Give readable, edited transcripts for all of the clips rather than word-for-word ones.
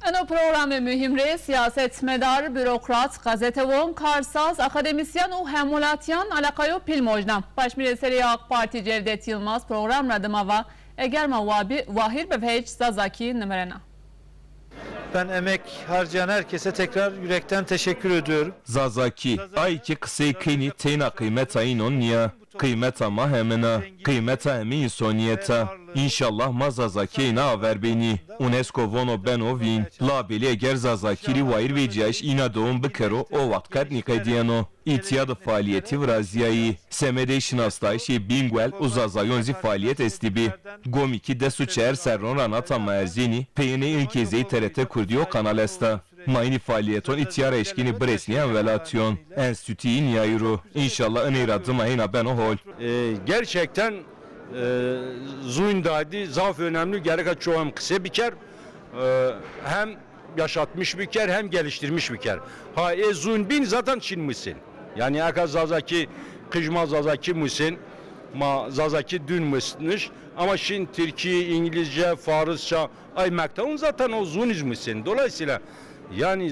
Ano programı mühimre siyasetmedar, bürokrat, gazetevon, karsaz, akademisyen u hemulatyan alakayo pilmojnam. Başmireseri AK Parti Cevdet Yılmaz program radımava egerma vahir befeç zazaki numarana. Ben emek harcayan herkese tekrar yürekten teşekkür ediyorum. Zazaki, ay ki kısay kıyni teyna kıymet ayınon niye? Kıymet ama hemena, kıymet emi insoniyete. İnşallah ma Zazaki ina haber beni. UNESCO vono beno vin. Labeli eger Zazakiri vair veciyaş ina doğum bikero o vakit nikadiyano. İtiyad faaliyeti vraziyayı. Semede şinastayşi bingwel uzazayonzi faaliyet estibi. Gomiki desu çeğer serron ranata maerzini. Peyne ilkezeyi TRT kurdiyo kanal esta. Mayni faaliyeton itiyar eşkini bresniyen velatyon. Enstitüin yayuru. İnşallah öneyradı mayna ben o hol. Gerçekten Zuyndadi zaf önemli gerek çoğum kısa bir ker hem yaşatmış bir ker hem geliştirmiş bir ker. Ha Zuynd bin zaten Çin misin? Yani aka Zazaki kıjma Zazaki misin? Ma Zazaki dün mısınız? Ama şimdi Türkiye, İngilizce, Farsça ay mektabın zaten o Zuniz misin? Dolayısıyla yani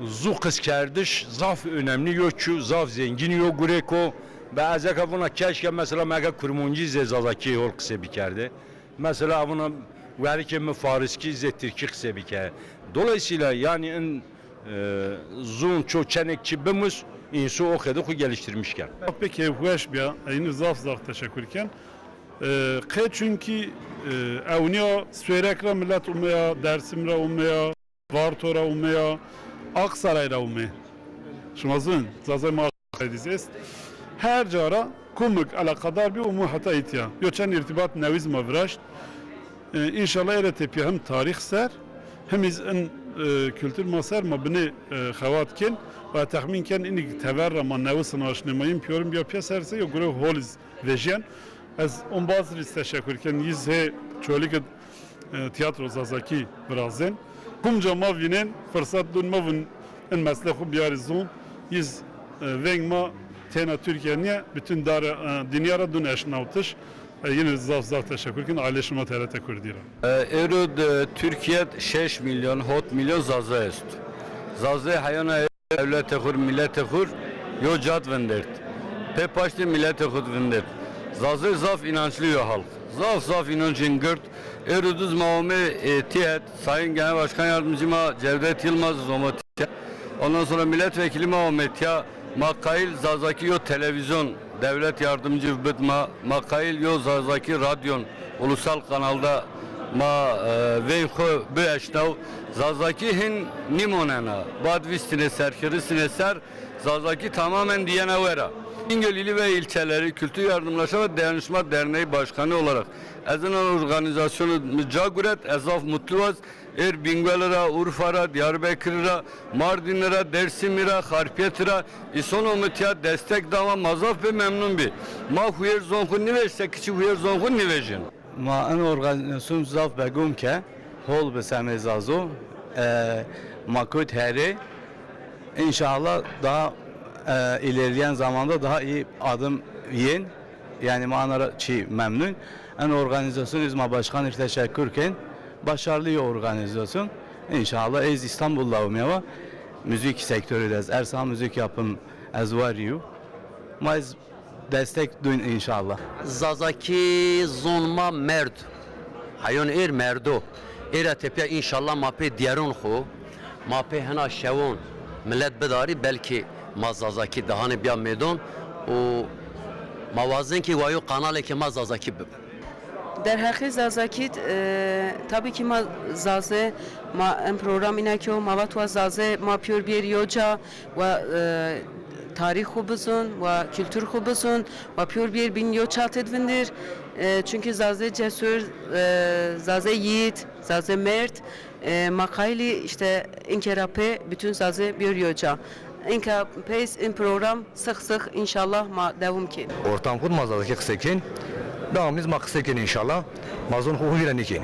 Zu kız kardeş zaf önemli yok ki zaf zengin yok Gureko. Bazı kavuna keşke mesela mega kurmuncu Zazaki ol kısa bir kerde. Mesela buna verken Fariski Türkiye kısa bir kere. Dolayısıyla yani Zun çok çenekçi bimiz insu o kadar geliştirmişken. Peki hoş bir aynı zaf teşekkürken. Çünkü evniya sürekli millet umaya, Dersim're umaya, Vartor'a umaya, Aksaray'ra umaya. Şumazın zazay mağazayız. Her cara kumuk alakadar bir umu hata itya. Yoçen irtibat neviz mavraşt. İnşallah ere tepi hem tarih ser hem izin kültür maser ma bini xevatken ve tahminken inik teverra ma nevisin aşnemayın piyorum bir piyaserse yo göre holiz vejen. Az on bazı teşekkürken yüzhe çoğalik tiyatro Zazaki Brazil. Kumca mavinen fırsat dunmavun en mesleğu biyarizon yüz vengma tena Türkiye'ye bütün dünyara dün eşnavtış. Yine zaf teşekkürken ailesime TRT kurdira. Erod Türkiye 6 milyon hot milyon zaza est. Zaza hayana devlete kur millete kur yo cad vendert. Pepaşti millete kur vendert. Zaza zaf inançlı halk. Zaf inancın gırt. Eroduz mavme tiyet Sayın Genel Başkan Yardımcıma Cevdet Yılmaz Zomotiye. Ondan sonra milletvekili mavmetiya Makail Zazaki yo televizyon devlet yardımcı bitma Makail yo Zazaki radyon ulusal kanalda ma veyho bu eşnav Zazaki hin nimonena badvistine serkirisine ser Zazaki tamamen diyene vera. İngöl ili ve ilçeleri Kültür Yardımlaşma ve Dayanışma Derneği Başkanı olarak ezinan organizasyonu mücaguret ezaf mutluvaz Bingöl'e, Urfa'ra, Diyarbakır'a, Mardin'e, Dersim'e, Harpiyet'e, İsonomut'a destek dava mazaf ve memnun bir. Ma huyer zonkun niveşse kiçi huyer zonkun nivejin. Ma en organizasyon zaf begum ke hol be semezazo makut heri inşallah daha ilerleyen zamanda daha iyi adım yiyin yani manara çi memnun. En organizasyon izma başkan teşekkürken başarılı organizasyon. İnşallah ez İstanbul'da olmaya müzik sektörü de ersan müzik yapım ez var yu. Mas destek dün inşallah. Zazaki zonma merd. Hayon merdo. Tepe inşallah mape diyarun xo. Mape hena şevon. Millet bedari belki mazazaki dahane biya medon o mavazin ki vayo kanale ki mazazaki bib. در حقیقت زازاکیت tabii ki ma zaze ma en program inakyo ma vat wa zaze ma pür bir yoca ve tarih hubuzun ve kültür hubuzun ve pür bir bin yoca tedvindir çünkü zaze cesur zaze yiğit zaze mert makayli işte inkerape bütün zaze bir yoca İnka pes in program sık inşallah ma devam ki ortam kurmaz zaze kısaken devamımız maksaken inşallah mazun huhu virenikin.